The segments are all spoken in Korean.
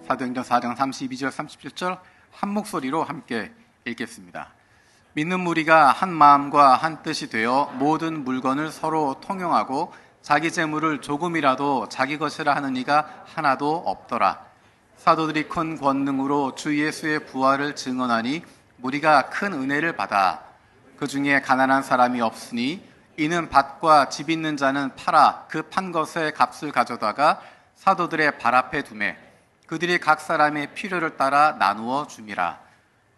사도행전 4장 32절 37절 한 목소리로 함께 읽겠습니다. 믿는 무리가 한 마음과 한 뜻이 되어 모든 물건을 서로 통용하고 자기 재물을 조금이라도 자기 것이라 하는 이가 하나도 없더라. 사도들이 큰 권능으로 주 예수의 부활을 증언하니 무리가 큰 은혜를 받아 그 중에 가난한 사람이 없으니 이는 밭과 집 있는 자는 팔아 그 판 것의 값을 가져다가 사도들의 발 앞에 두매 그들이 각 사람의 필요를 따라 나누어 줌이라.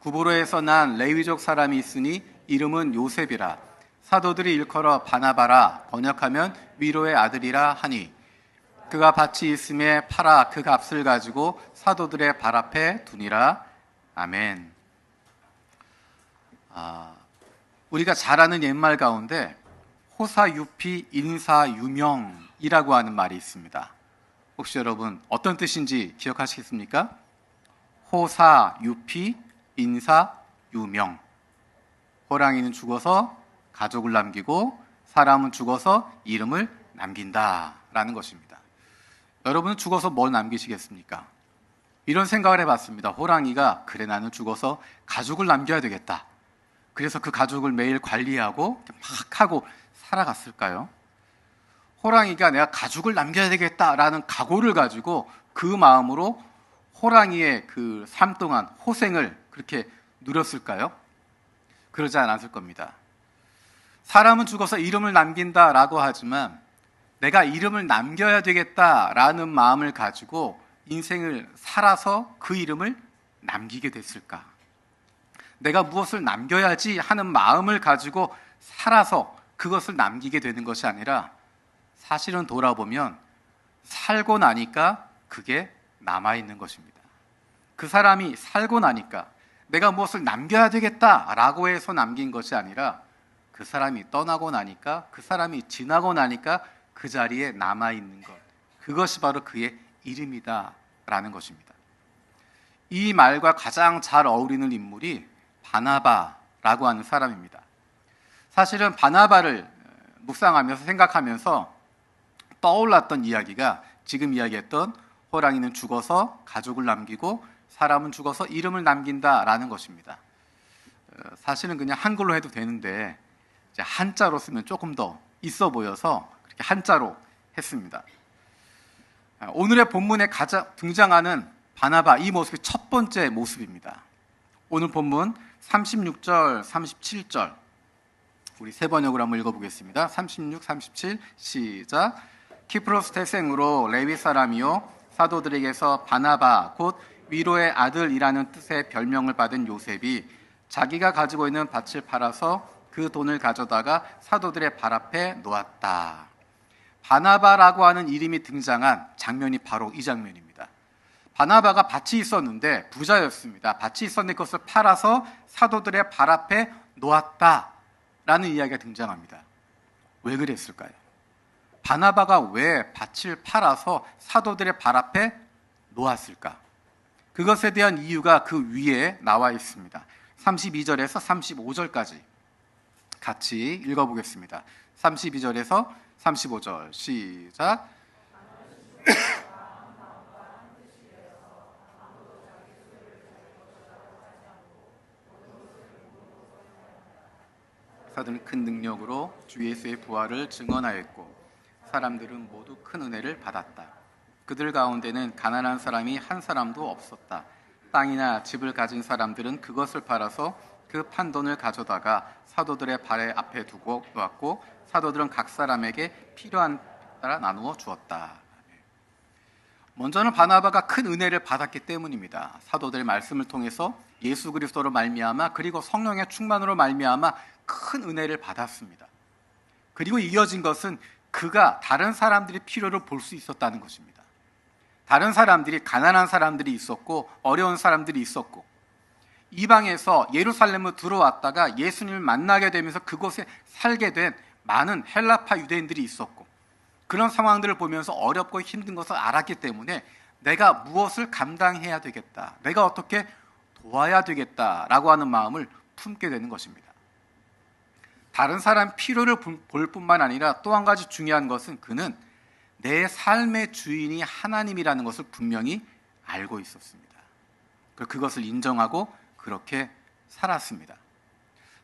구브로에서 난 레위족 사람이 있으니 이름은 요셉이라. 사도들이 일컬어 바나바라 번역하면 위로의 아들이라 하니 그가 밭이 있음에 팔아 그 값을 가지고 사도들의 발 앞에 두니라. 아멘. 우리가 잘 아는 옛말 가운데 호사유피 인사유명이라고 하는 말이 있습니다. 혹시 여러분 어떤 뜻인지 기억하시겠습니까? 호사유피 인사유명. 호랑이는 죽어서 가족을 남기고 사람은 죽어서 이름을 남긴다라는 것입니다. 여러분은 죽어서 뭘 남기시겠습니까? 이런 생각을 해봤습니다. 호랑이가 그래 나는 죽어서 가족을 남겨야 되겠다. 그래서 그 가족을 매일 관리하고 막 하고 살아갔을까요? 호랑이가 내가 가족을 남겨야 되겠다라는 각오를 가지고 그 마음으로 호랑이의 그 삶 동안 호생을 그렇게 누렸을까요? 그러지 않았을 겁니다. 사람은 죽어서 이름을 남긴다라고 하지만 내가 이름을 남겨야 되겠다라는 마음을 가지고 인생을 살아서 그 이름을 남기게 됐을까? 내가 무엇을 남겨야지 하는 마음을 가지고 살아서 그것을 남기게 되는 것이 아니라 사실은 돌아보면 살고 나니까 그게 남아있는 것입니다. 그 사람이 살고 나니까 내가 무엇을 남겨야 되겠다라고 해서 남긴 것이 아니라 그 사람이 떠나고 나니까 그 사람이 지나고 나니까 그 자리에 남아있는 것, 그것이 바로 그의 이름이다라는 것입니다. 이 말과 가장 잘 어울리는 인물이 바나바라고 하는 사람입니다. 사실은 바나바를 묵상하면서 생각하면서 떠올랐던 이야기가 지금 이야기했던 호랑이는 죽어서 가족을 남기고 사람은 죽어서 이름을 남긴다라는 것입니다. 사실은 그냥 한글로 해도 되는데 이제 한자로 쓰면 조금 더 있어 보여서 그렇게 한자로 했습니다. 오늘의 본문에 가장 등장하는 바나바, 이 모습이 첫 번째 모습입니다. 오늘 본문 36절, 37절 우리 세 번역으로 한번 읽어보겠습니다. 36, 37 시작. 키프로스 태생으로 레위 사람이요 사도들에게서 바나바 곧 위로의 아들이라는 뜻의 별명을 받은 요셉이 자기가 가지고 있는 밭을 팔아서 그 돈을 가져다가 사도들의 발 앞에 놓았다. 바나바라고 하는 이름이 등장한 장면이 바로 이 장면입니다. 바나바가 밭이 있었는데 부자였습니다. 밭이 있었는데 그것을 팔아서 사도들의 발 앞에 놓았다라는 이야기가 등장합니다. 왜 그랬을까요? 바나바가 왜 밭을 팔아서 사도들의 발 앞에 놓았을까? 그것에 대한 이유가 그 위에 나와 있습니다. 32절에서 35절까지 같이 읽어보겠습니다. 32절에서 35절 시작. 사도는 큰 능력으로 주 예수의 부활을 증언하였고 사람들은 모두 큰 은혜를 받았다. 그들 가운데는 가난한 사람이 한 사람도 없었다. 땅이나 집을 가진 사람들은 그것을 팔아서 그 판돈을 가져다가 사도들의 발 앞에 두고 놓았고 사도들은 각 사람에게 필요한 따라 나누어 주었다. 먼저는 바나바가 큰 은혜를 받았기 때문입니다. 사도들의 말씀을 통해서 예수 그리스도로 말미암아 그리고 성령의 충만으로 말미암아 큰 은혜를 받았습니다. 그리고 이어진 것은 그가 다른 사람들의 필요를 볼 수 있었다는 것입니다. 다른 사람들이 가난한 사람들이 있었고 어려운 사람들이 있었고 이방에서 예루살렘으로 들어왔다가 예수님을 만나게 되면서 그곳에 살게 된 많은 헬라파 유대인들이 있었고 그런 상황들을 보면서 어렵고 힘든 것을 알았기 때문에 내가 무엇을 감당해야 되겠다, 내가 어떻게 도와야 되겠다라고 하는 마음을 품게 되는 것입니다. 다른 사람 필요를 볼 뿐만 아니라 또 한 가지 중요한 것은 그는 내 삶의 주인이 하나님이라는 것을 분명히 알고 있었습니다. 그것을 인정하고 그렇게 살았습니다.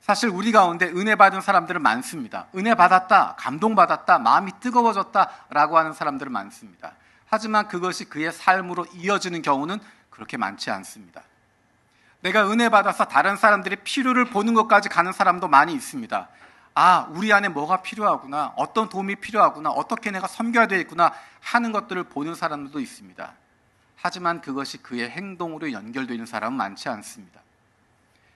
사실 우리 가운데 은혜 받은 사람들은 많습니다. 은혜 받았다, 감동받았다, 마음이 뜨거워졌다라고 하는 사람들은 많습니다. 하지만 그것이 그의 삶으로 이어지는 경우는 그렇게 많지 않습니다. 내가 은혜 받아서 다른 사람들의 필요를 보는 것까지 가는 사람도 많이 있습니다. 아, 우리 안에 뭐가 필요하구나, 어떤 도움이 필요하구나, 어떻게 내가 섬겨야 되겠구나 하는 것들을 보는 사람들도 있습니다. 하지만 그것이 그의 행동으로 연결되는 사람은 많지 않습니다.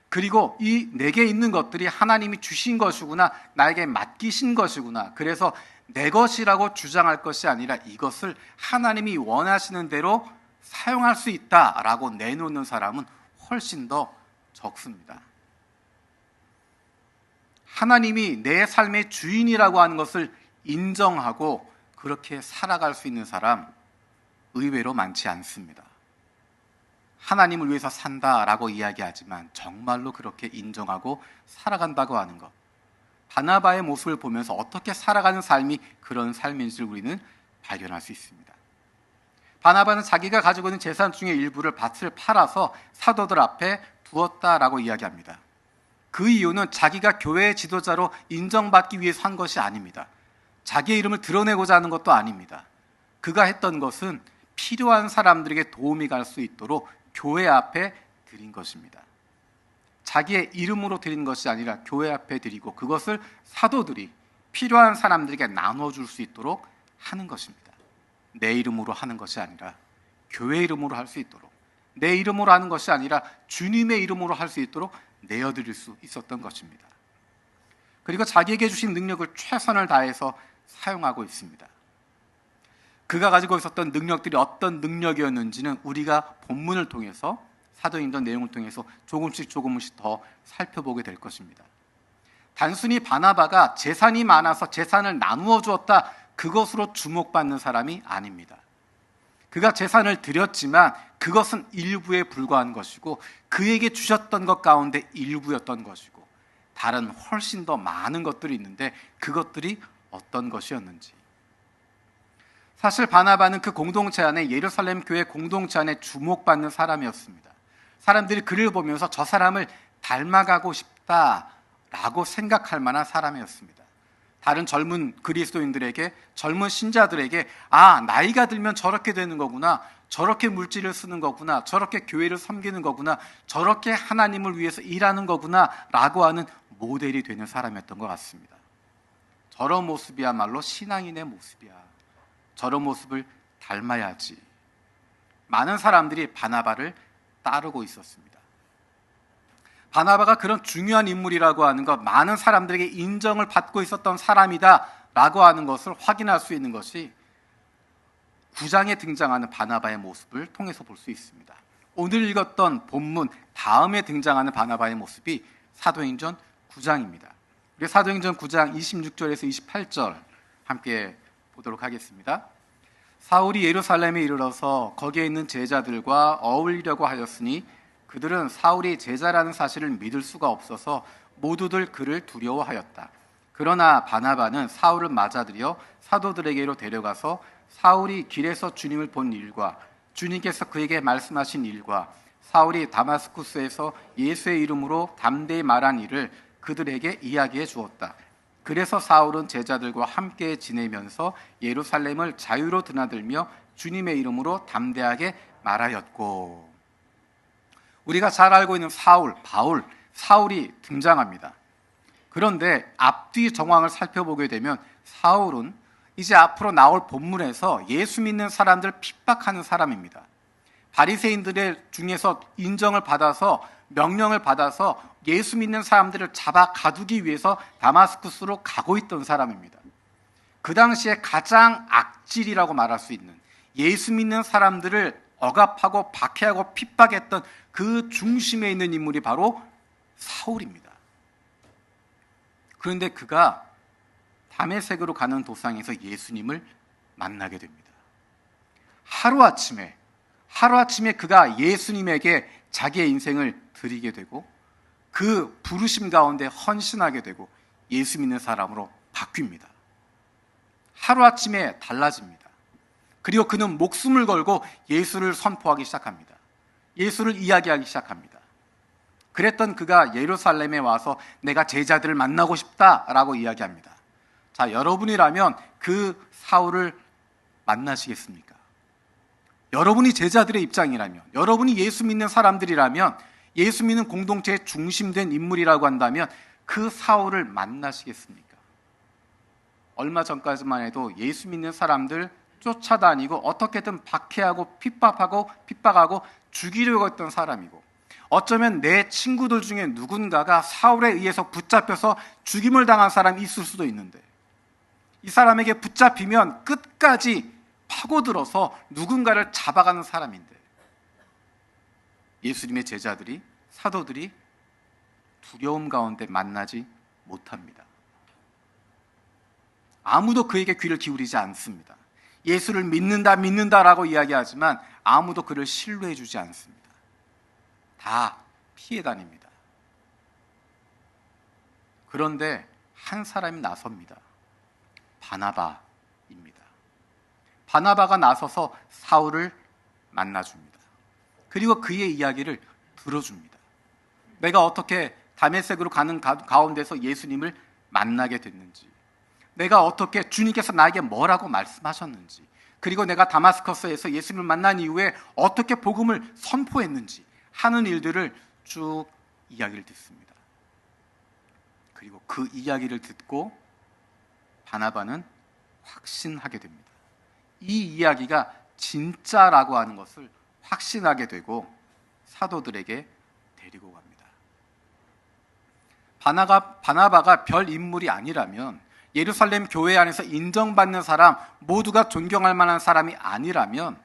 그리고 이 내게 있는 것들이 하나님이 주신 것이구나, 나에게 맡기신 것이구나, 그래서 내 것이라고 주장할 것이 아니라 이것을 하나님이 원하시는 대로 사용할 수 있다라고 내놓는 사람은 훨씬 더 적습니다. 하나님이 내 삶의 주인이라고 하는 것을 인정하고 그렇게 살아갈 수 있는 사람 의외로 많지 않습니다. 하나님을 위해서 산다라고 이야기하지만 정말로 그렇게 인정하고 살아간다고 하는 것, 바나바의 모습을 보면서 어떻게 살아가는 삶이 그런 삶인지를 우리는 발견할 수 있습니다. 바나바는 자기가 가지고 있는 재산 중에 일부를 밭을 팔아서 사도들 앞에 두었다라고 이야기합니다. 그 이유는 자기가 교회의 지도자로 인정받기 위해서 한 것이 아닙니다. 자기의 이름을 드러내고자 하는 것도 아닙니다. 그가 했던 것은 필요한 사람들에게 도움이 갈 수 있도록 교회 앞에 드린 것입니다. 자기의 이름으로 드린 것이 아니라 교회 앞에 드리고 그것을 사도들이 필요한 사람들에게 나눠줄 수 있도록 하는 것입니다. 내 이름으로 하는 것이 아니라 교회 이름으로 할 수 있도록, 내 이름으로 하는 것이 아니라 주님의 이름으로 할 수 있도록 내어드릴 수 있었던 것입니다. 그리고 자기에게 주신 능력을 최선을 다해서 사용하고 있습니다. 그가 가지고 있었던 능력들이 어떤 능력이었는지는 우리가 본문을 통해서, 사도행전 내용을 통해서 조금씩 더 살펴보게 될 것입니다. 단순히 바나바가 재산이 많아서 재산을 나누어 주었다, 그것으로 주목받는 사람이 아닙니다. 그가 재산을 드렸지만 그것은 일부에 불과한 것이고 그에게 주셨던 것 가운데 일부였던 것이고 다른 훨씬 더 많은 것들이 있는데 그것들이 어떤 것이었는지, 사실 바나바는 그 공동체 안에, 예루살렘 교회 공동체 안에 주목받는 사람이었습니다. 사람들이 그를 보면서 저 사람을 닮아가고 싶다라고 생각할 만한 사람이었습니다. 다른 젊은 그리스도인들에게, 젊은 신자들에게, 아, 나이가 들면 저렇게 되는 거구나, 저렇게 물질을 쓰는 거구나, 저렇게 교회를 섬기는 거구나, 저렇게 하나님을 위해서 일하는 거구나 라고 하는 모델이 되는 사람이었던 것 같습니다. 저런 모습이야말로 신앙인의 모습이야, 저런 모습을 닮아야지. 많은 사람들이 바나바를 따르고 있었습니다. 바나바가 그런 중요한 인물이라고 하는 것, 많은 사람들에게 인정을 받고 있었던 사람이다 라고 하는 것을 확인할 수 있는 것이 9장에 등장하는 바나바의 모습을 통해서 볼 수 있습니다. 오늘 읽었던 본문 다음에 등장하는 바나바의 모습이 사도행전 9장입니다. 우리 사도행전 9장 26절에서 28절 함께 보도록 하겠습니다. 사울이 예루살렘에 이르러서 거기에 있는 제자들과 어울리려고 하였으니 그들은 사울이 제자라는 사실을 믿을 수가 없어서 모두들 그를 두려워하였다. 그러나 바나바는 사울을 맞아들여 사도들에게로 데려가서 사울이 길에서 주님을 본 일과 주님께서 그에게 말씀하신 일과 사울이 다마스쿠스에서 예수의 이름으로 담대히 말한 일을 그들에게 이야기해 주었다. 그래서 사울은 제자들과 함께 지내면서 예루살렘을 자유로 드나들며 주님의 이름으로 담대하게 말하였고. 우리가 잘 알고 있는 사울, 바울, 사울이 등장합니다. 그런데 앞뒤 정황을 살펴보게 되면 사울은 이제 앞으로 나올 본문에서 예수 믿는 사람들을 핍박하는 사람입니다. 바리새인들의 중에서 인정을 받아서, 명령을 받아서 예수 믿는 사람들을 잡아 가두기 위해서 다마스쿠스로 가고 있던 사람입니다. 그 당시에 가장 악질이라고 말할 수 있는, 예수 믿는 사람들을 억압하고 박해하고 핍박했던 그 중심에 있는 인물이 바로 사울입니다. 그런데 그가 다메섹으로 가는 도상에서 예수님을 만나게 됩니다. 하루아침에 그가 예수님에게 자기의 인생을 드리게 되고 그 부르심 가운데 헌신하게 되고 예수 믿는 사람으로 바뀝니다. 하루아침에 달라집니다. 그리고 그는 목숨을 걸고 예수를 선포하기 시작합니다. 예수를 이야기하기 시작합니다. 그랬던 그가 예루살렘에 와서 내가 제자들을 만나고 싶다라고 이야기합니다. 자, 여러분이라면 그 사울을 만나시겠습니까? 여러분이 제자들의 입장이라면, 여러분이 예수 믿는 사람들이라면, 예수 믿는 공동체의 중심된 인물이라고 한다면 그 사울을 만나시겠습니까? 얼마 전까지만 해도 예수 믿는 사람들 쫓아다니고 어떻게든 박해하고 핍박하고 죽이려고 했던 사람이고, 어쩌면 내 친구들 중에 누군가가 사울에 의해서 붙잡혀서 죽임을 당한 사람이 있을 수도 있는데, 이 사람에게 붙잡히면 끝까지 파고들어서 누군가를 잡아가는 사람인데, 예수님의 제자들이, 사도들이 두려움 가운데 만나지 못합니다. 아무도 그에게 귀를 기울이지 않습니다. 예수를 믿는다라고 이야기하지만 아무도 그를 신뢰해 주지 않습니다. 다 피해 다닙니다. 그런데 한 사람이 나섭니다. 바나바입니다. 바나바가 나서서 사울을 만나줍니다. 그리고 그의 이야기를 들어줍니다. 내가 어떻게 다메섹으로 가는 가운데서 예수님을 만나게 됐는지, 내가 어떻게 주님께서 나에게 뭐라고 말씀하셨는지, 그리고 내가 다마스커스에서 예수님을 만난 이후에 어떻게 복음을 선포했는지 하는 일들을 쭉 이야기를 듣습니다. 그리고 그 이야기를 듣고 바나바는 확신하게 됩니다. 이 이야기가 진짜라고 하는 것을 확신하게 되고 사도들에게 데리고 갑니다. 바나바가 별 인물이 아니라면, 예루살렘 교회 안에서 인정받는 사람, 모두가 존경할 만한 사람이 아니라면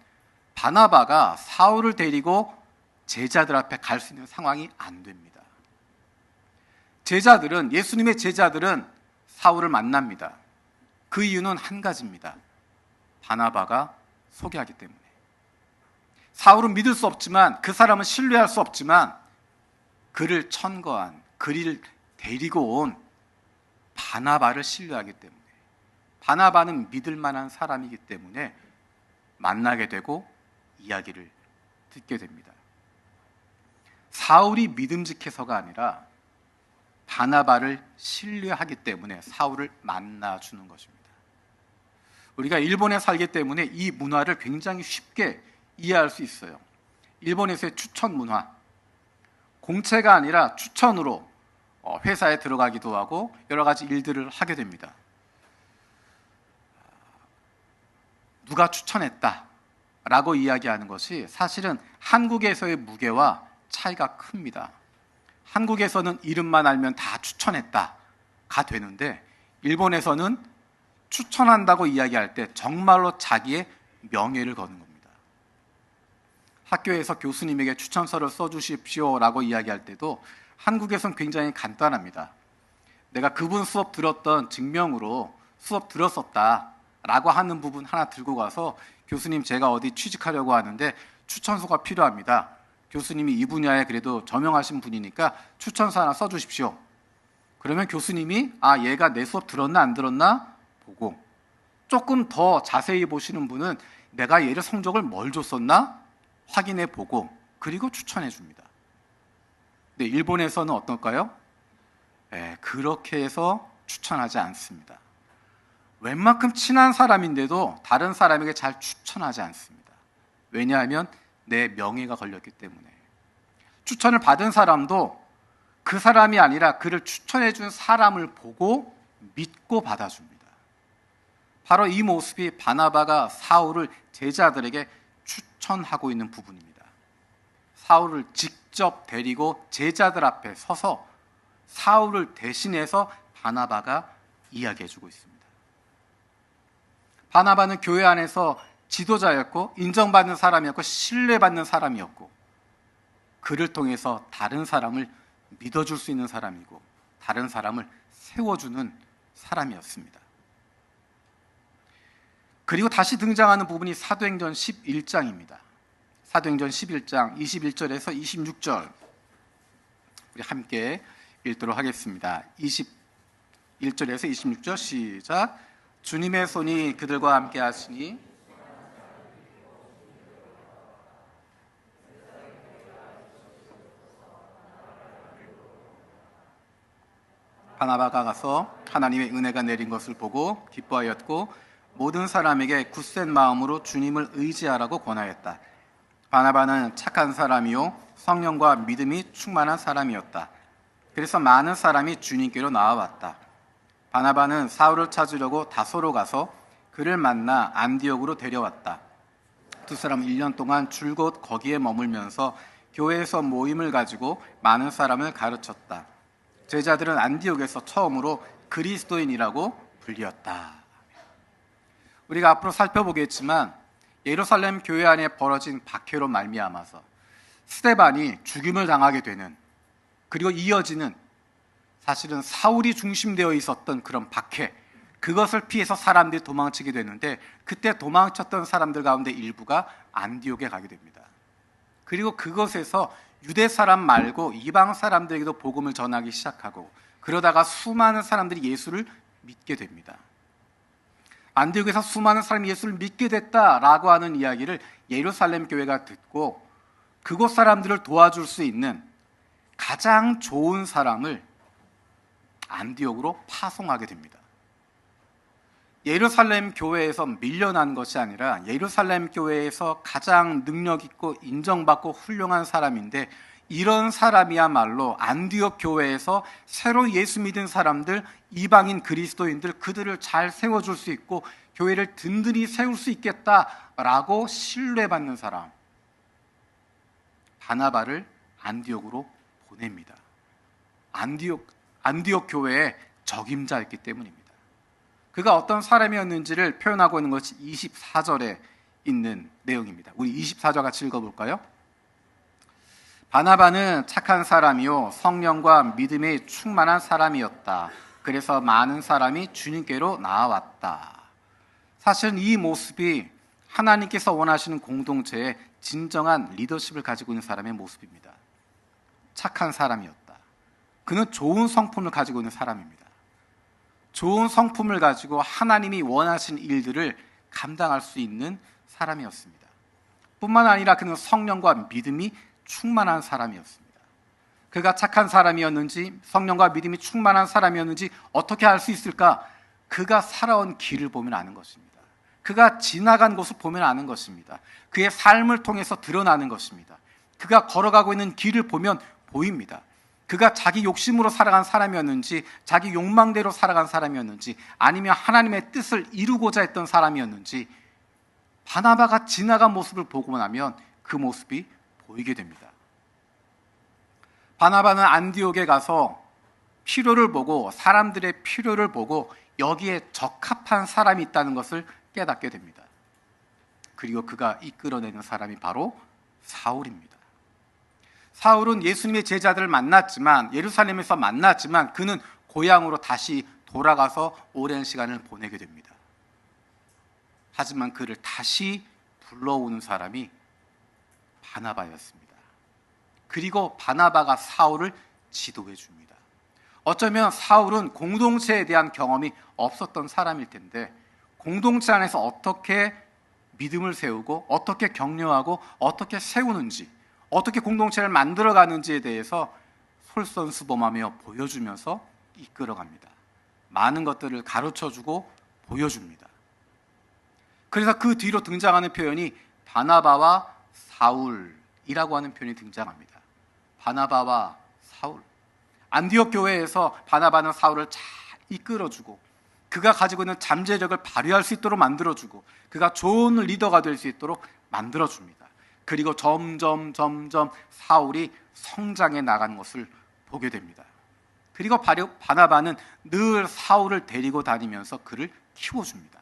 바나바가 사울을 데리고 제자들 앞에 갈 수 있는 상황이 안 됩니다. 예수님의 제자들은 사울을 만납니다. 그 이유는 한 가지입니다. 바나바가 소개하기 때문에. 사울은 믿을 수 없지만, 그 사람은 신뢰할 수 없지만, 그를 천거한, 그를 데리고 온 바나바를 신뢰하기 때문에, 바나바는 믿을 만한 사람이기 때문에 만나게 되고 이야기를 듣게 됩니다. 사울이 믿음직해서가 아니라 바나바를 신뢰하기 때문에 사울을 만나주는 것입니다. 우리가 일본에 살기 때문에 이 문화를 굉장히 쉽게 이해할 수 있어요. 일본에서의 추천 문화, 공채가 아니라 추천으로 회사에 들어가기도 하고 여러 가지 일들을 하게 됩니다. 누가 추천했다라고 이야기하는 것이 사실은 한국에서의 무게와 차이가 큽니다. 한국에서는 이름만 알면 다 추천했다가 되는데, 일본에서는 추천한다고 이야기할 때 정말로 자기의 명예를 거는 겁니다. 학교에서 교수님에게 추천서를 써주십시오라고 이야기할 때도 한국에서는 굉장히 간단합니다. 내가 그분 수업 들었던 증명으로 수업 들었었다라고 하는 부분 하나 들고 가서, 교수님 제가 어디 취직하려고 하는데 추천서가 필요합니다. 교수님이 이 분야에 그래도 저명하신 분이니까 추천서 하나 써주십시오. 그러면 교수님이 얘가 내 수업 들었나 안 들었나 보고, 조금 더 자세히 보시는 분은 내가 얘를 성적을 뭘 줬었나 확인해 보고, 그리고 추천해 줍니다. 근데 일본에서는 어떨까요? 그렇게 해서 추천하지 않습니다. 웬만큼 친한 사람인데도 다른 사람에게 잘 추천하지 않습니다. 왜냐하면 내 명예가 걸렸기 때문에. 추천을 받은 사람도 그 사람이 아니라 그를 추천해 준 사람을 보고 믿고 받아줍니다. 바로 이 모습이 바나바가 사울을 제자들에게 추천하고 있는 부분입니다. 사울을 직접 데리고 제자들 앞에 서서 사울을 대신해서 바나바가 이야기해주고 있습니다. 바나바는 교회 안에서 지도자였고 인정받는 사람이었고 신뢰받는 사람이었고, 그를 통해서 다른 사람을 믿어줄 수 있는 사람이고 다른 사람을 세워주는 사람이었습니다. 그리고 다시 등장하는 부분이 사도행전 11장입니다. 사도행전 11장 21절에서 26절 우리 함께 읽도록 하겠습니다. 21절에서 26절 시작. 주님의 손이 그들과 함께 하시니 바나바가 가서 하나님의 은혜가 내린 것을 보고 기뻐하였고 모든 사람에게 굳센 마음으로 주님을 의지하라고 권하였다. 바나바는 착한 사람이요 성령과 믿음이 충만한 사람이었다. 그래서 많은 사람이 주님께로 나와왔다. 바나바는 사울을 찾으려고 다소로 가서 그를 만나 안디옥으로 데려왔다. 두 사람은 1년 동안 줄곧 거기에 머물면서 교회에서 모임을 가지고 많은 사람을 가르쳤다. 제자들은 안디옥에서 처음으로 그리스도인이라고 불리었다. 우리가 앞으로 살펴보겠지만 예루살렘 교회 안에 벌어진 박해로 말미암아서 스데반이 죽임을 당하게 되는, 그리고 이어지는, 사실은 사울이 중심되어 있었던 그런 박해, 그것을 피해서 사람들이 도망치게 되는데, 그때 도망쳤던 사람들 가운데 일부가 안디옥에 가게 됩니다. 그리고 그것에서 유대 사람 말고 이방 사람들에게도 복음을 전하기 시작하고, 그러다가 수많은 사람들이 예수를 믿게 됩니다. 안디옥에서 수많은 사람이 예수를 믿게 됐다라고 하는 이야기를 예루살렘 교회가 듣고 그곳 사람들을 도와줄 수 있는 가장 좋은 사람을 안디옥으로 파송하게 됩니다. 예루살렘 교회에서 밀려난 것이 아니라 예루살렘 교회에서 가장 능력 있고 인정받고 훌륭한 사람인데, 이런 사람이야말로 안디옥 교회에서 새로 예수 믿은 사람들, 이방인 그리스도인들, 그들을 잘 세워줄 수 있고 교회를 든든히 세울 수 있겠다라고 신뢰받는 사람, 바나바를 안디옥으로 보냅니다. 안디옥 교회의 적임자였기 때문입니다. 그가 어떤 사람이었는지를 표현하고 있는 것이 24절에 있는 내용입니다. 우리 24절 같이 읽어볼까요? 바나바는 착한 사람이요 성령과 믿음에 충만한 사람이었다. 그래서 많은 사람이 주님께로 나아왔다. 사실은 이 모습이 하나님께서 원하시는 공동체의 진정한 리더십을 가지고 있는 사람의 모습입니다. 착한 사람이었다. 그는 좋은 성품을 가지고 있는 사람입니다. 좋은 성품을 가지고 하나님이 원하신 일들을 감당할 수 있는 사람이었습니다. 뿐만 아니라 그는 성령과 믿음이 충만한 사람이었습니다. 그가 착한 사람이었는지 성령과 믿음이 충만한 사람이었는지 어떻게 알 수 있을까? 그가 살아온 길을 보면 아는 것입니다. 그가 지나간 곳을 보면 아는 것입니다. 그의 삶을 통해서 드러나는 것입니다. 그가 걸어가고 있는 길을 보면 보입니다. 그가 자기 욕심으로 살아간 사람이었는지, 자기 욕망대로 살아간 사람이었는지, 아니면 하나님의 뜻을 이루고자 했던 사람이었는지, 바나바가 지나간 모습을 보고 나면 그 모습이 보이게 됩니다. 바나바는 안디옥에 가서 필요를 보고, 사람들의 필요를 보고 여기에 적합한 사람이 있다는 것을 깨닫게 됩니다. 그리고 그가 이끌어내는 사람이 바로 사울입니다. 사울은 예수님의 제자들을 만났지만, 예루살렘에서 만났지만 그는 고향으로 다시 돌아가서 오랜 시간을 보내게 됩니다. 하지만 그를 다시 불러오는 사람이 바나바였습니다. 그리고 바나바가 사울을 지도해 줍니다. 어쩌면 사울은 공동체에 대한 경험이 없었던 사람일 텐데, 공동체 안에서 어떻게 믿음을 세우고 어떻게 격려하고 어떻게 세우는지, 어떻게 공동체를 만들어가는지에 대해서 솔선수범하며 보여주면서 이끌어갑니다. 많은 것들을 가르쳐주고 보여줍니다. 그래서 그 뒤로 등장하는 표현이 바나바와 사울이라고 하는 표현이 등장합니다. 바나바와 사울. 안디옥 교회에서 바나바는 사울을 잘 이끌어주고 그가 가지고 있는 잠재력을 발휘할 수 있도록 만들어주고 그가 좋은 리더가 될 수 있도록 만들어줍니다. 그리고 점점 사울이 성장해 나가는 것을 보게 됩니다. 그리고 바나바는 늘 사울을 데리고 다니면서 그를 키워줍니다.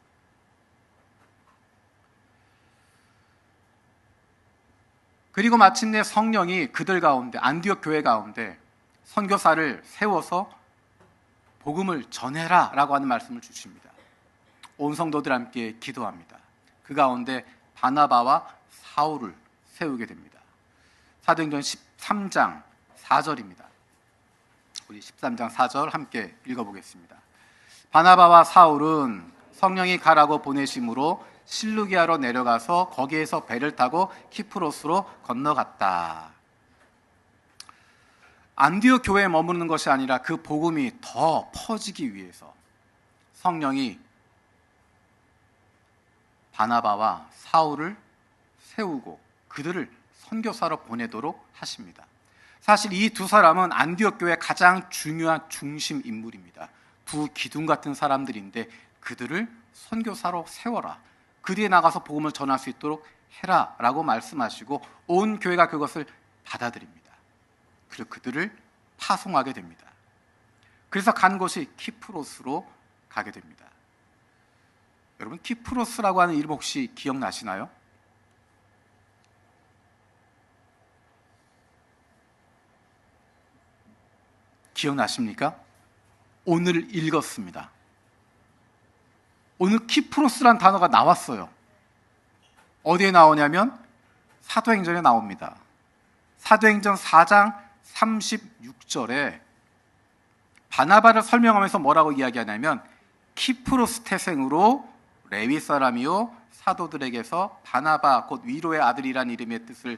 그리고 마침내 성령이 그들 가운데, 안디옥 교회 가운데 선교사를 세워서 복음을 전해라 라고 하는 말씀을 주십니다. 온 성도들 함께 기도합니다. 그 가운데 바나바와 사울을 세우게 됩니다. 사도행전 13장 4절입니다. 우리 13장 4절 함께 읽어보겠습니다. 바나바와 사울은 성령이 가라고 보내심으로 실루기아로 내려가서 거기에서 배를 타고 키프로스로 건너갔다. 안디옥 교회에 머무르는 것이 아니라 그 복음이 더 퍼지기 위해서 성령이 바나바와 사울을 세우고 그들을 선교사로 보내도록 하십니다. 사실 이 두 사람은 안디옥 교회의 가장 중요한 중심 인물입니다. 두 기둥 같은 사람들인데 그들을 선교사로 세워라. 그 뒤에 나가서 복음을 전할 수 있도록 해라 라고 말씀하시고 온 교회가 그것을 받아들입니다. 그리고 그들을 파송하게 됩니다. 그래서 간 곳이 키프로스로 가게 됩니다. 여러분, 키프로스라고 하는 이름 혹시 기억나시나요? 기억나십니까? 오늘 읽었습니다. 오늘 키프로스란 단어가 나왔어요. 어디에 나오냐면 사도행전에 나옵니다. 사도행전 4장 36절에 바나바를 설명하면서 뭐라고 이야기하냐면 키프로스 태생으로 레위 사람이요 사도들에게서 바나바 곧 위로의 아들이라는 이름의 뜻의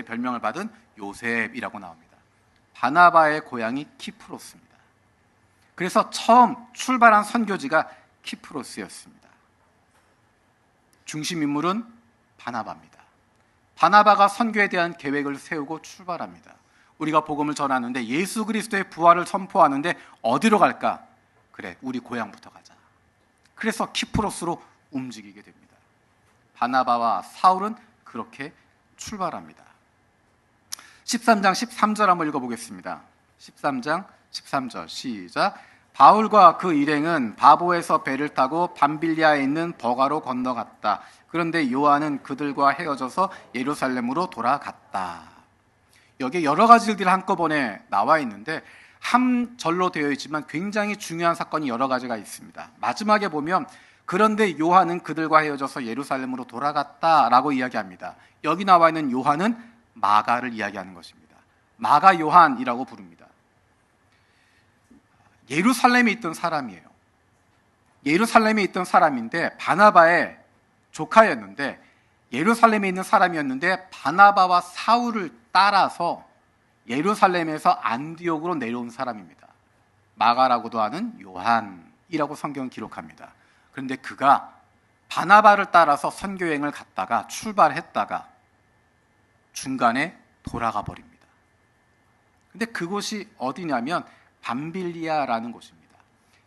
별명을 받은 요셉이라고 나옵니다. 바나바의 고향이 키프로스입니다. 그래서 처음 출발한 선교지가 키프로스였습니다. 중심 인물은 바나바입니다. 바나바가 선교에 대한 계획을 세우고 출발합니다. 우리가 복음을 전하는데 예수 그리스도의 부활을 선포하는데 어디로 갈까? 그래, 우리 고향부터 가자. 그래서 키프로스로 움직이게 됩니다. 바나바와 사울은 그렇게 출발합니다. 13장 13절 한번 읽어보겠습니다. 13장 13절 시작. 바울과 그 일행은 바보에서 배를 타고 밤빌리아에 있는 버가로 건너갔다. 그런데 요한은 그들과 헤어져서 예루살렘으로 돌아갔다. 여기에 여러 가지 일들이 한꺼번에 나와 있는데 한 절로 되어 있지만 굉장히 중요한 사건이 여러 가지가 있습니다. 마지막에 보면 그런데 요한은 그들과 헤어져서 예루살렘으로 돌아갔다라고 이야기합니다. 여기 나와 있는 요한은 마가를 이야기하는 것입니다. 마가 요한이라고 부릅니다. 예루살렘에 있던 사람이에요. 예루살렘에 있던 사람인데 바나바의 조카였는데 예루살렘에 있는 사람이었는데 바나바와 사울을 따라서 예루살렘에서 안디옥으로 내려온 사람입니다. 마가라고도 하는 요한이라고 성경은 기록합니다. 그런데 그가 바나바를 따라서 선교여행을 갔다가 출발했다가 중간에 돌아가 버립니다. 근데 그곳이 어디냐면 밤빌리아라는 곳입니다.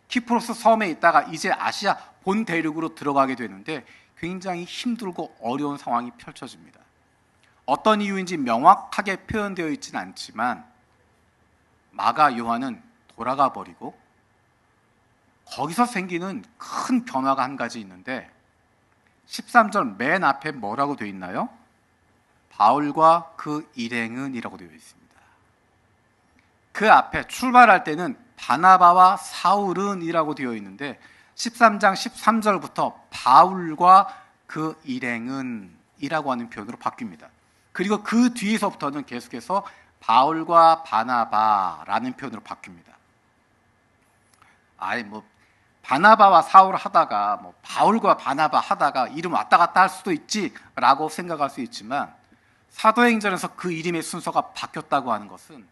키프로스 섬에 있다가 이제 아시아 본 대륙으로 들어가게 되는데 굉장히 힘들고 어려운 상황이 펼쳐집니다. 어떤 이유인지 명확하게 표현되어 있지는 않지만 마가 요한은 돌아가 버리고 거기서 생기는 큰 변화가 한 가지 있는데 13절 맨 앞에 뭐라고 되어 있나요? 바울과 그 일행은 이라고 되어 있습니다. 그 앞에 출발할 때는 바나바와 사울은 이라고 되어 있는데 13장 13절부터 바울과 그 일행은 이라고 하는 표현으로 바뀝니다. 그리고 그 뒤에서부터는 계속해서 바울과 바나바라는 표현으로 바뀝니다. 바나바와 사울 하다가 바울과 바나바 하다가 이름 왔다 갔다 할 수도 있지라고 생각할 수 있지만 사도행전에서 그 이름의 순서가 바뀌었다고 하는 것은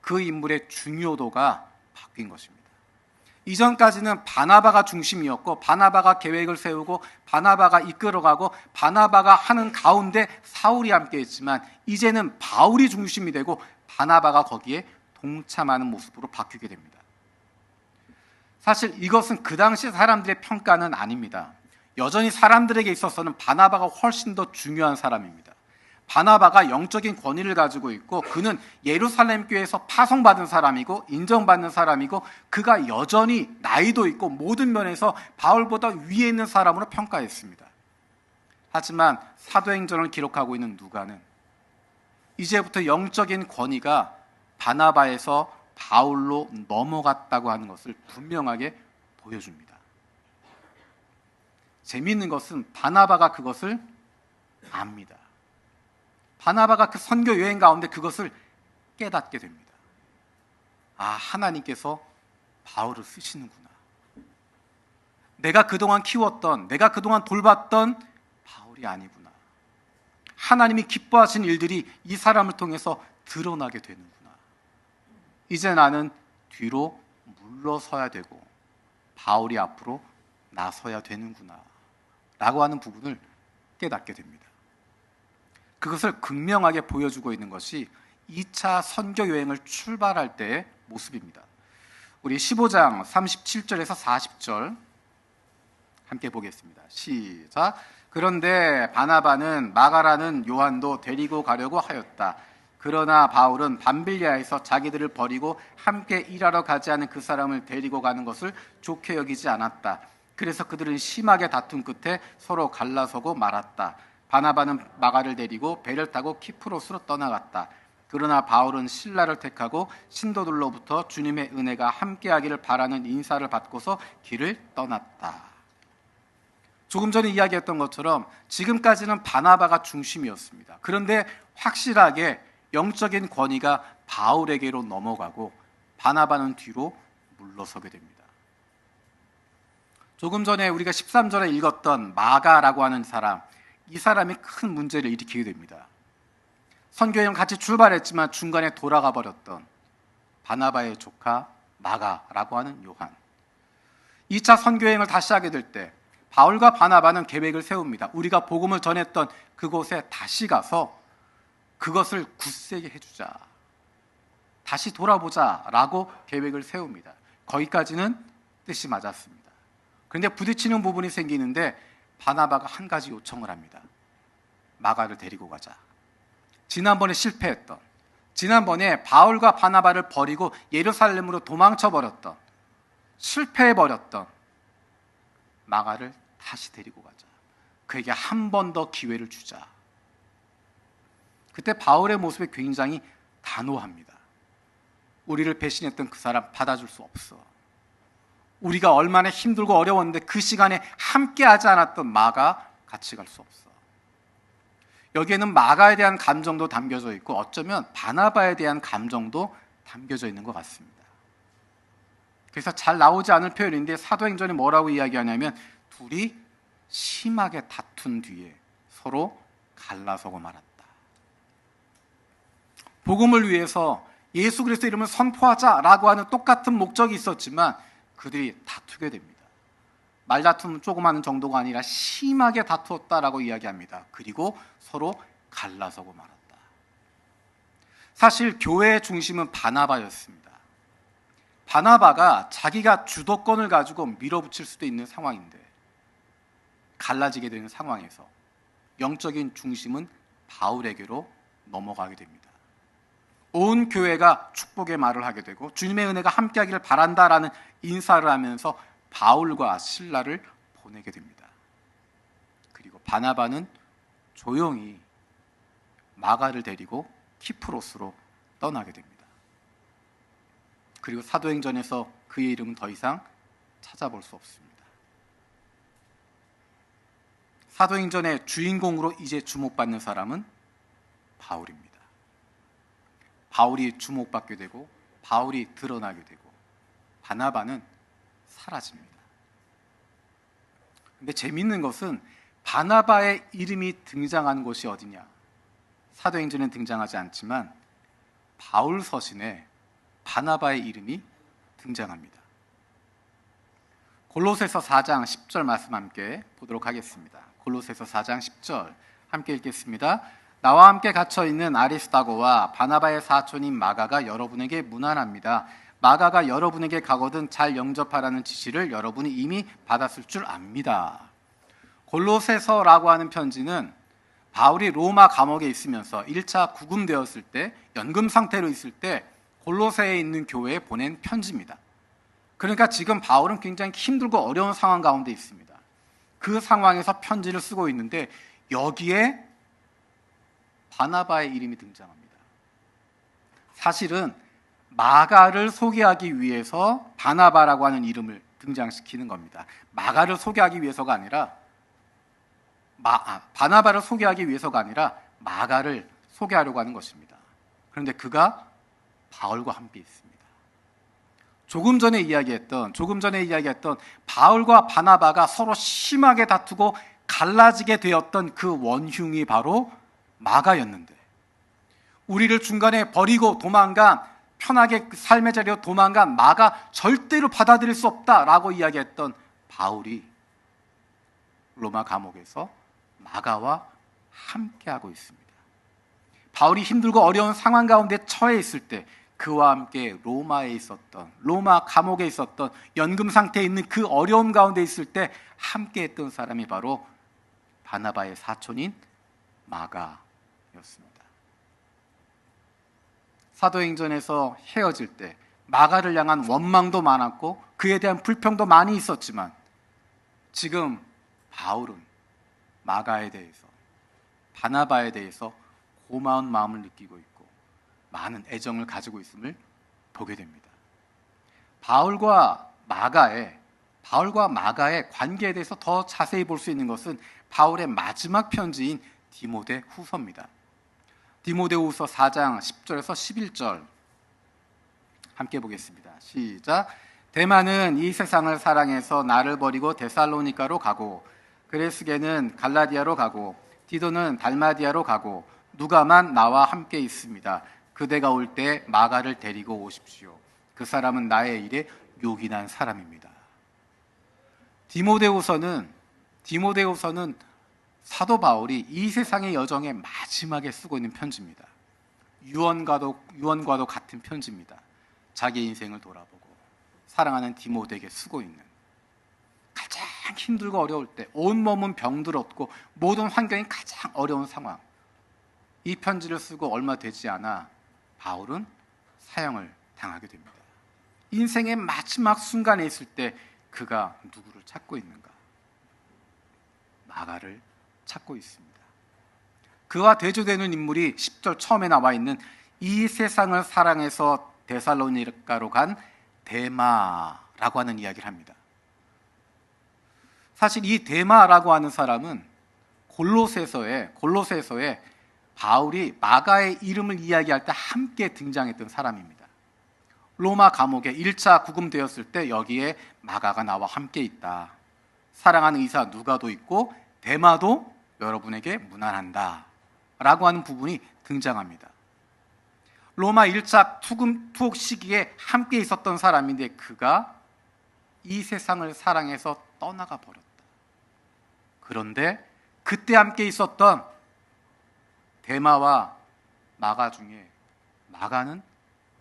그 인물의 중요도가 바뀐 것입니다. 이전까지는 바나바가 중심이었고 바나바가 계획을 세우고 바나바가 이끌어가고 바나바가 하는 가운데 사울이 함께했지만 이제는 바울이 중심이 되고 바나바가 거기에 동참하는 모습으로 바뀌게 됩니다. 사실 이것은 그 당시 사람들의 평가는 아닙니다. 여전히 사람들에게 있어서는 바나바가 훨씬 더 중요한 사람입니다. 바나바가 영적인 권위를 가지고 있고 그는 예루살렘 교회에서 파송받은 사람이고 인정받는 사람이고 그가 여전히 나이도 있고 모든 면에서 바울보다 위에 있는 사람으로 평가했습니다. 하지만 사도행전을 기록하고 있는 누가는 이제부터 영적인 권위가 바나바에서 바울로 넘어갔다고 하는 것을 분명하게 보여줍니다. 재미있는 것은 바나바가 그것을 압니다. 바나바가 그 선교 여행 가운데 그것을 깨닫게 됩니다. 하나님께서 바울을 쓰시는구나. 내가 그동안 키웠던, 내가 그동안 돌봤던 바울이 아니구나. 하나님이 기뻐하신 일들이 이 사람을 통해서 드러나게 되는구나. 이제 나는 뒤로 물러서야 되고 바울이 앞으로 나서야 되는구나 라고 하는 부분을 깨닫게 됩니다. 그것을 극명하게 보여주고 있는 것이 2차 선교 여행을 출발할 때의 모습입니다. 우리 15장 37절에서 40절 함께 보겠습니다. 시작. 그런데 바나바는 마가라는 요한도 데리고 가려고 하였다. 그러나 바울은 밤빌리아에서 자기들을 버리고 함께 일하러 가지 않은 그 사람을 데리고 가는 것을 좋게 여기지 않았다. 그래서 그들은 심하게 다툰 끝에 서로 갈라서고 말았다. 바나바는 마가를 데리고 배를 타고 키프로스로 떠나갔다. 그러나 바울은 실라를 택하고 신도들로부터 주님의 은혜가 함께하기를 바라는 인사를 받고서 길을 떠났다. 조금 전에 이야기했던 것처럼 지금까지는 바나바가 중심이었습니다. 그런데 확실하게 영적인 권위가 바울에게로 넘어가고 바나바는 뒤로 물러서게 됩니다. 조금 전에 우리가 13절에 읽었던 마가라고 하는 사람, 이 사람이 큰 문제를 일으키게 됩니다. 선교여행 같이 출발했지만 중간에 돌아가 버렸던 바나바의 조카 마가라고 하는 요한. 2차 선교여행을 다시 하게 될 때 바울과 바나바는 계획을 세웁니다. 우리가 복음을 전했던 그곳에 다시 가서 그것을 굳세게 해주자, 다시 돌아보자 라고 계획을 세웁니다. 거기까지는 뜻이 맞았습니다. 그런데 부딪히는 부분이 생기는데 바나바가 한 가지 요청을 합니다. 마가를 데리고 가자. 지난번에 실패했던, 지난번에 바울과 바나바를 버리고 예루살렘으로 도망쳐버렸던, 실패해버렸던 마가를 다시 데리고 가자. 그에게 한 번 더 기회를 주자. 그때 바울의 모습이 굉장히 단호합니다. 우리를 배신했던 그 사람 받아줄 수 없어. 우리가 얼마나 힘들고 어려웠는데 그 시간에 함께 하지 않았던 마가 같이 갈 수 없어. 여기에는 마가에 대한 감정도 담겨져 있고 어쩌면 바나바에 대한 감정도 담겨져 있는 것 같습니다. 그래서 잘 나오지 않을 표현인데 사도행전이 뭐라고 이야기하냐면 둘이 심하게 다툰 뒤에 서로 갈라서고 말았다. 복음을 위해서 예수 그리스도 이름을 선포하자라고 하는 똑같은 목적이 있었지만 그들이 다투게 됩니다. 말다툼은 조그마한 정도가 아니라 심하게 다투었다라고 이야기합니다. 그리고 서로 갈라서고 말았다. 사실 교회의 중심은 바나바였습니다. 바나바가 자기가 주도권을 가지고 밀어붙일 수도 있는 상황인데 갈라지게 되는 상황에서 영적인 중심은 바울에게로 넘어가게 됩니다. 온 교회가 축복의 말을 하게 되고 주님의 은혜가 함께하기를 바란다라는 인사를 하면서 바울과 실라를 보내게 됩니다. 그리고 바나바는 조용히 마가를 데리고 키프로스로 떠나게 됩니다. 그리고 사도행전에서 그의 이름은 더 이상 찾아볼 수 없습니다. 사도행전의 주인공으로 이제 주목받는 사람은 바울입니다. 바울이 주목받게 되고 바울이 드러나게 되고 바나바는 사라집니다. 근데 재미있는 것은 바나바의 이름이 등장하는 곳이 어디냐? 사도행전에 등장하지 않지만 바울 서신에 바나바의 이름이 등장합니다. 골로새서 4장 10절 말씀 함께 보도록 하겠습니다. 골로새서 4장 10절 함께 읽겠습니다. 나와 함께 갇혀있는 아리스다고와 바나바의 사촌인 마가가 여러분에게 문안합니다. 마가가 여러분에게 가거든 잘 영접하라는 지시를 여러분이 이미 받았을 줄 압니다. 골로새서라고 하는 편지는 바울이 로마 감옥에 있으면서 1차 구금되었을 때 연금 상태로 있을 때 골로새에 있는 교회에 보낸 편지입니다. 그러니까 지금 바울은 굉장히 힘들고 어려운 상황 가운데 있습니다. 그 상황에서 편지를 쓰고 있는데 여기에 바나바의 이름이 등장합니다. 사실은 마가를 소개하기 위해서 바나바라고 하는 이름을 등장시키는 겁니다. 마가를 소개하기 위해서가 아니라 바나바를 소개하기 위해서가 아니라 마가를 소개하려고 하는 것입니다. 그런데 그가 바울과 함께 있습니다. 조금 전에 이야기했던 바울과 바나바가 서로 심하게 다투고 갈라지게 되었던 그 원흉이 바로 마가였는데 우리를 중간에 버리고 도망간 편하게 그 삶의 자리로 도망간 마가 절대로 받아들일 수 없다라고 이야기했던 바울이 로마 감옥에서 마가와 함께하고 있습니다. 바울이 힘들고 어려운 상황 가운데 처해 있을 때 그와 함께 로마 감옥에 있었던 연금 상태에 있는 그 어려움 가운데 있을 때 함께했던 사람이 바로 바나바의 사촌인 마가였습니다. 사도행전에서 헤어질 때 마가를 향한 원망도 많았고 그에 대한 불평도 많이 있었지만 지금 바울은 마가에 대해서, 바나바에 대해서 고마운 마음을 느끼고 있고 많은 애정을 가지고 있음을 보게 됩니다. 바울과 마가의 관계에 대해서 더 자세히 볼 수 있는 것은 바울의 마지막 편지인 디모데후서입니다. 디모데후서 4장 10절에서 11절 함께 보겠습니다. 시작. 데마는 이 세상을 사랑해서 나를 버리고 데살로니가로 가고 그레스게는 갈라디아로 가고 디도는 달마디아로 가고 누가만 나와 함께 있습니다. 그대가 올 때 마가를 데리고 오십시오. 그 사람은 나의 일에 요긴한 사람입니다. 디모데후서는 사도 바울이 이 세상의 여정의 마지막에 쓰고 있는 편지입니다. 유언과도 같은 편지입니다. 자기 인생을 돌아보고 사랑하는 디모데에게 쓰고 있는, 가장 힘들고 어려울 때 온몸은 병들었고 모든 환경이 가장 어려운 상황, 이 편지를 쓰고 얼마 되지 않아 바울은 사형을 당하게 됩니다. 인생의 마지막 순간에 있을 때 그가 누구를 찾고 있는가? 마가를 찾고 있습니다. 그와 대조되는 인물이 10절 처음에 나와 있는 이 세상을 사랑해서 데살로니가로 간 데마라고 하는 이야기를 합니다. 사실 이 데마라고 하는 사람은 골로새서에 바울이 마가의 이름을 이야기할 때 함께 등장했던 사람입니다. 로마 감옥에 1차 구금되었을 때 여기에 마가가 나와 함께 있다. 사랑하는 의사 누가도 있고 데마도 여러분에게 문안한다 라고 하는 부분이 등장합니다. 로마 1차 투옥 시기에 함께 있었던 사람인데 그가 이 세상을 사랑해서 떠나가 버렸다. 그런데 그때 함께 있었던 데마와 마가 중에 마가는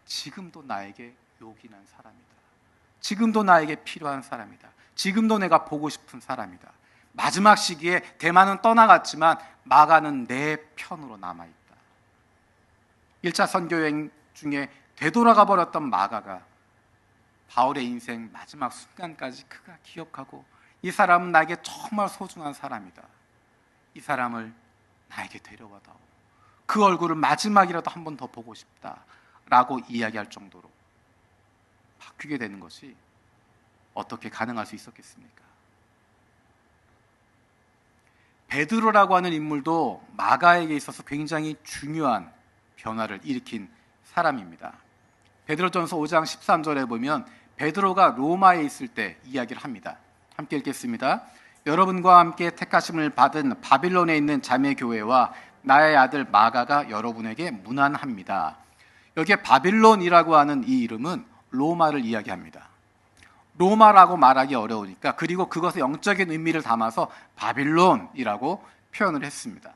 지금도 나에게 요긴한 사람이다. 지금도 나에게 필요한 사람이다. 지금도 내가 보고 싶은 사람이다. 마지막 시기에 데마는 떠나갔지만 마가는 내 편으로 남아있다. 1차 선교여행 중에 되돌아가 버렸던 마가가 바울의 인생 마지막 순간까지 그가 기억하고 이 사람은 나에게 정말 소중한 사람이다. 이 사람을 나에게 데려와다오. 그 얼굴을 마지막이라도 한 번 더 보고 싶다 라고 이야기할 정도로 바뀌게 되는 것이 어떻게 가능할 수 있었겠습니까? 베드로라고 하는 인물도 마가에게 있어서 굉장히 중요한 변화를 일으킨 사람입니다. 베드로전서 5장 13절에 보면 베드로가 로마에 있을 때 이야기를 합니다. 함께 읽겠습니다. 여러분과 함께 택하심을 받은 바빌론에 있는 자매교회와 나의 아들 마가가 여러분에게 문안합니다. 여기에 바빌론이라고 하는 이 이름은 로마를 이야기합니다. 로마라고 말하기 어려우니까, 그리고 그것의 영적인 의미를 담아서 바빌론이라고 표현을 했습니다.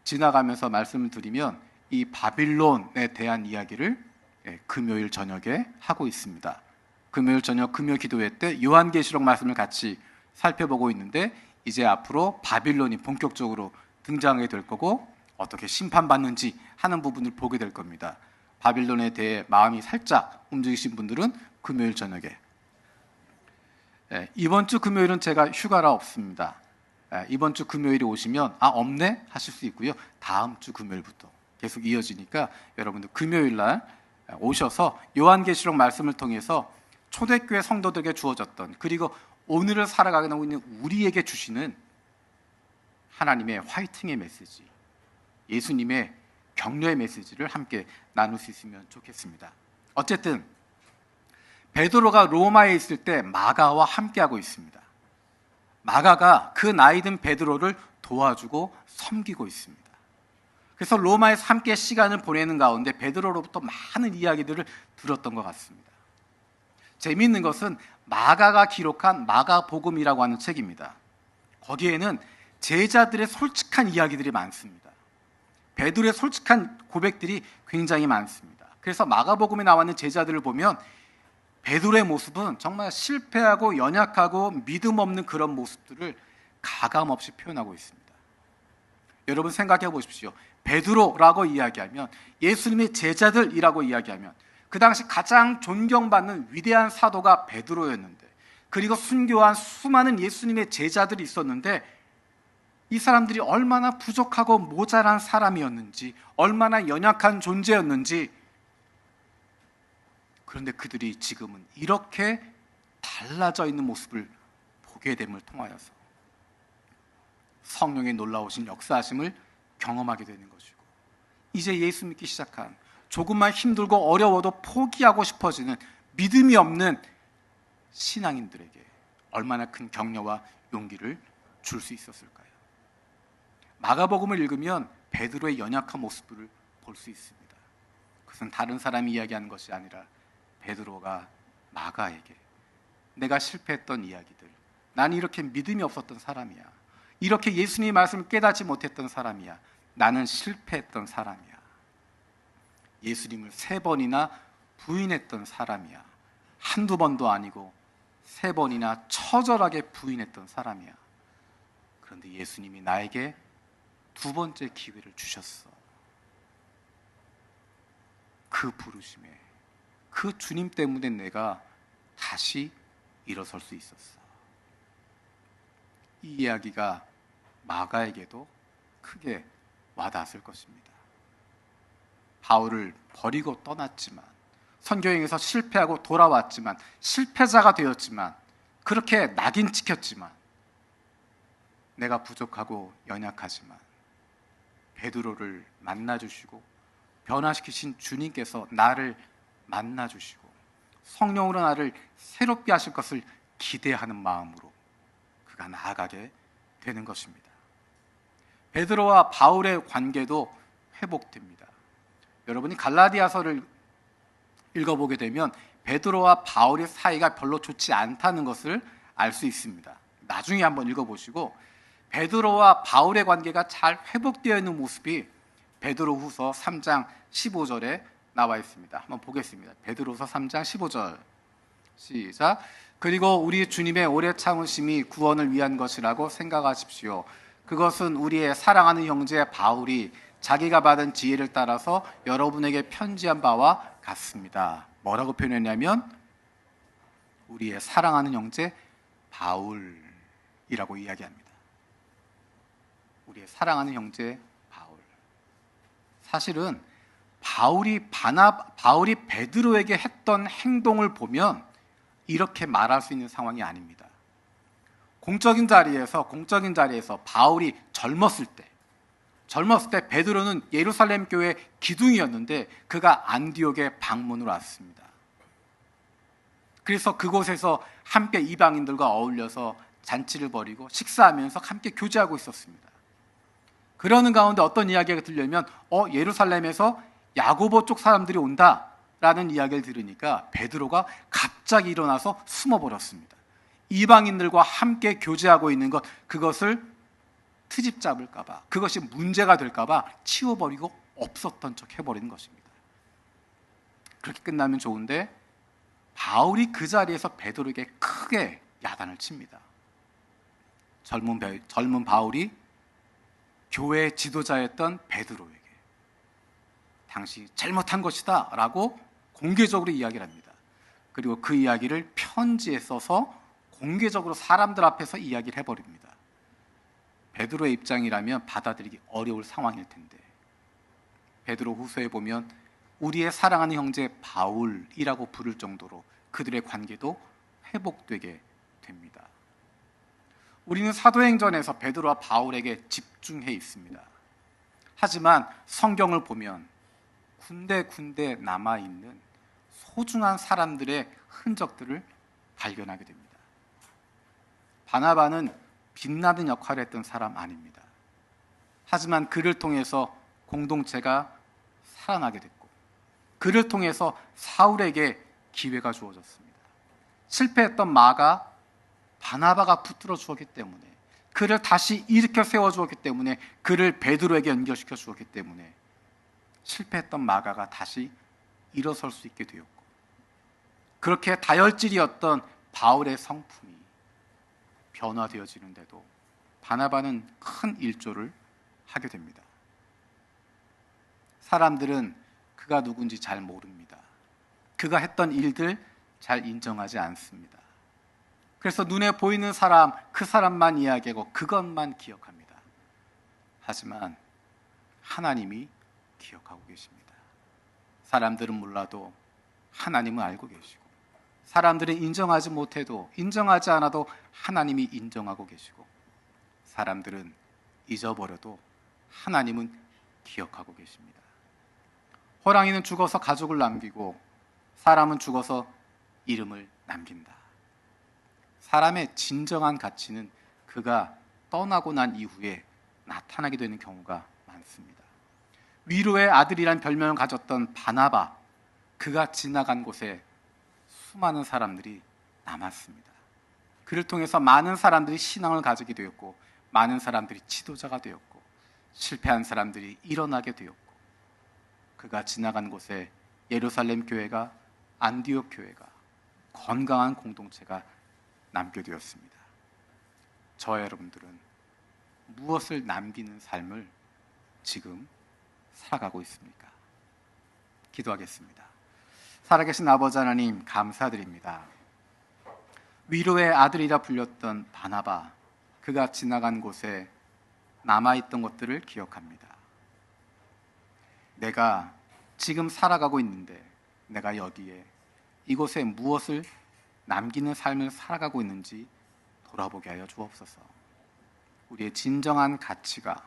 지나가면서 말씀을 드리면 이 바빌론에 대한 이야기를 금요일 저녁에 하고 있습니다. 금요일 저녁 금요 기도회 때 요한계시록 말씀을 같이 살펴보고 있는데 이제 앞으로 바빌론이 본격적으로 등장하게 될 거고 어떻게 심판받는지 하는 부분을 보게 될 겁니다. 바빌론에 대해 마음이 살짝 움직이신 분들은 금요일 저녁에, 이번 주 금요일은 제가 휴가라 없습니다. 이번 주 금요일에 오시면 없네 하실 수 있고요. 다음 주 금요일부터 계속 이어지니까 여러분들 금요일 날 오셔서 요한계시록 말씀을 통해서 초대교회 성도들에게 주어졌던, 그리고 오늘을 살아가게 하고 있는 우리에게 주시는 하나님의 화이팅의 메시지, 예수님의 격려의 메시지를 함께 나눌 수 있으면 좋겠습니다. 어쨌든 베드로가 로마에 있을 때 마가와 함께하고 있습니다. 마가가 그 나이든 베드로를 도와주고 섬기고 있습니다. 그래서 로마에서 함께 시간을 보내는 가운데 베드로로부터 많은 이야기들을 들었던 것 같습니다. 재미있는 것은 마가가 기록한 마가복음이라고 하는 책입니다. 거기에는 제자들의 솔직한 이야기들이 많습니다. 베드로의 솔직한 고백들이 굉장히 많습니다. 그래서 마가복음에 나와 있는 제자들을 보면 베드로의 모습은 정말 실패하고 연약하고 믿음 없는 그런 모습들을 가감없이 표현하고 있습니다. 여러분 생각해 보십시오. 베드로라고 이야기하면, 예수님의 제자들이라고 이야기하면 그 당시 가장 존경받는 위대한 사도가 베드로였는데, 그리고 순교한 수많은 예수님의 제자들이 있었는데, 이 사람들이 얼마나 부족하고 모자란 사람이었는지, 얼마나 연약한 존재였는지, 그런데 그들이 지금은 이렇게 달라져 있는 모습을 보게 됨을 통하여서 성령의 놀라우신 역사하심을 경험하게 되는 것이고, 이제 예수 믿기 시작한, 조금만 힘들고 어려워도 포기하고 싶어지는 믿음이 없는 신앙인들에게 얼마나 큰 격려와 용기를 줄 수 있었을까요? 마가복음을 읽으면 베드로의 연약한 모습을 볼 수 있습니다. 그것은 다른 사람이 이야기하는 것이 아니라 베드로가 마가에게, 내가 실패했던 이야기들, 나는 이렇게 믿음이 없었던 사람이야, 이렇게 예수님의 말씀을 깨닫지 못했던 사람이야, 나는 실패했던 사람이야, 예수님을 3번이나 부인했던 사람이야, 한두 번도 아니고 3번이나 처절하게 부인했던 사람이야. 그런데 예수님이 나에게 2번째 기회를 주셨어. 그 부르심에, 그 주님 때문에 내가 다시 일어설 수 있었어. 이 이야기가 마가에게도 크게 와닿았을 것입니다. 바울을 버리고 떠났지만, 선교행에서 실패하고 돌아왔지만, 실패자가 되었지만, 그렇게 낙인 찍혔지만, 내가 부족하고 연약하지만 베드로를 만나주시고 변화시키신 주님께서 나를 만나주시고 성령으로 나를 새롭게 하실 것을 기대하는 마음으로 그가 나아가게 되는 것입니다. 베드로와 바울의 관계도 회복됩니다. 여러분이 갈라디아서를 읽어보게 되면 베드로와 바울의 사이가 별로 좋지 않다는 것을 알 수 있습니다. 나중에 한번 읽어보시고, 베드로와 바울의 관계가 잘 회복되어 있는 모습이 베드로후서 3장 15절에 나와 있습니다. 한번 보겠습니다. 베드로후서 3장 15절 시작. 그리고 우리 주님의 오래 참으심이 구원을 위한 것이라고 생각하십시오. 그것은 우리의 사랑하는 형제 바울이 자기가 받은 지혜를 따라서 여러분에게 편지한 바와 같습니다. 뭐라고 표현했냐면 우리의 사랑하는 형제 바울이라고 이야기합니다. 우리의 사랑하는 형제 바울. 사실은 바울이 베드로에게 했던 행동을 보면 이렇게 말할 수 있는 상황이 아닙니다. 공적인 자리에서 바울이 젊었을 때 베드로는 예루살렘 교회 기둥이었는데 그가 안디옥에 방문을 왔습니다. 그래서 그곳에서 함께 이방인들과 어울려서 잔치를 벌이고 식사하면서 함께 교제하고 있었습니다. 그러는 가운데 어떤 이야기가 들려면 예루살렘에서 야고보 쪽 사람들이 온다라는 이야기를 들으니까 베드로가 갑자기 일어나서 숨어버렸습니다. 이방인들과 함께 교제하고 있는 그것을 트집 잡을까 봐, 그것이 문제가 될까 봐 치워버리고 없었던 척 해버리는 것입니다. 그렇게 끝나면 좋은데 바울이 그 자리에서 베드로에게 크게 야단을 칩니다. 젊은 바울이 교회 지도자였던 베드로에게 당신이 잘못한 것이다 라고 공개적으로 이야기를 합니다. 그리고 그 이야기를 편지에 써서 공개적으로 사람들 앞에서 이야기를 해버립니다. 베드로의 입장이라면 받아들이기 어려울 상황일 텐데, 베드로 후서에 보면 우리의 사랑하는 형제 바울이라고 부를 정도로 그들의 관계도 회복되게 됩니다. 우리는 사도행전에서 베드로와 바울에게 집중해 있습니다. 하지만 성경을 보면 군데군데 남아있는 소중한 사람들의 흔적들을 발견하게 됩니다. 바나바는 빛나는 역할을 했던 사람 아닙니다. 하지만 그를 통해서 공동체가 살아나게 됐고 그를 통해서 사울에게 기회가 주어졌습니다. 실패했던 마가 바나바가 붙들어 주었기 때문에, 그를 다시 일으켜 세워 주었기 때문에, 그를 베드로에게 연결시켜 주었기 때문에 실패했던 마가가 다시 일어설 수 있게 되었고, 그렇게 다혈질이었던 바울의 성품이 변화되어지는데도 바나바는 큰 일조를 하게 됩니다. 사람들은 그가 누군지 잘 모릅니다. 그가 했던 일들 잘 인정하지 않습니다. 그래서 눈에 보이는 사람, 그 사람만 이야기하고 그것만 기억합니다. 하지만 하나님이 기억하고 계십니다. 사람들은 몰라도 하나님은 알고 계시고, 사람들은 인정하지 못해도, 인정하지 않아도 하나님이 인정하고 계시고, 사람들은 잊어버려도 하나님은 기억하고 계십니다. 호랑이는 죽어서 가족을 남기고 사람은 죽어서 이름을 남긴다. 사람의 진정한 가치는 그가 떠나고 난 이후에 나타나게 되는 경우가 많습니다. 위로의 아들이란 별명을 가졌던 바나바, 그가 지나간 곳에 수많은 사람들이 남았습니다. 그를 통해서 많은 사람들이 신앙을 가지게 되었고, 많은 사람들이 지도자가 되었고, 실패한 사람들이 일어나게 되었고, 그가 지나간 곳에 예루살렘 교회가, 안디옥 교회가, 건강한 공동체가 남게 되었습니다. 저와 여러분들은 무엇을 남기는 삶을 지금 살아가고 있습니까? 기도하겠습니다. 살아계신 아버지 하나님, 감사드립니다. 위로의 아들이라 불렸던 바나바, 그가 지나간 곳에 남아있던 것들을 기억합니다. 내가 지금 살아가고 있는데, 내가 여기에 이곳에 무엇을 남기는 삶을 살아가고 있는지 돌아보게 하여 주옵소서. 우리의 진정한 가치가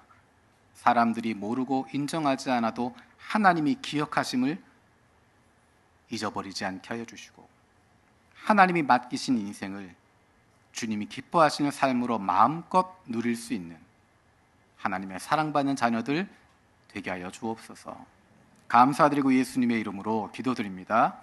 사람들이 모르고 인정하지 않아도 하나님이 기억하심을 잊어버리지 않게 하여 주시고, 하나님이 맡기신 인생을 주님이 기뻐하시는 삶으로 마음껏 누릴 수 있는 하나님의 사랑받는 자녀들 되게 하여 주옵소서. 감사드리고 예수님의 이름으로 기도드립니다.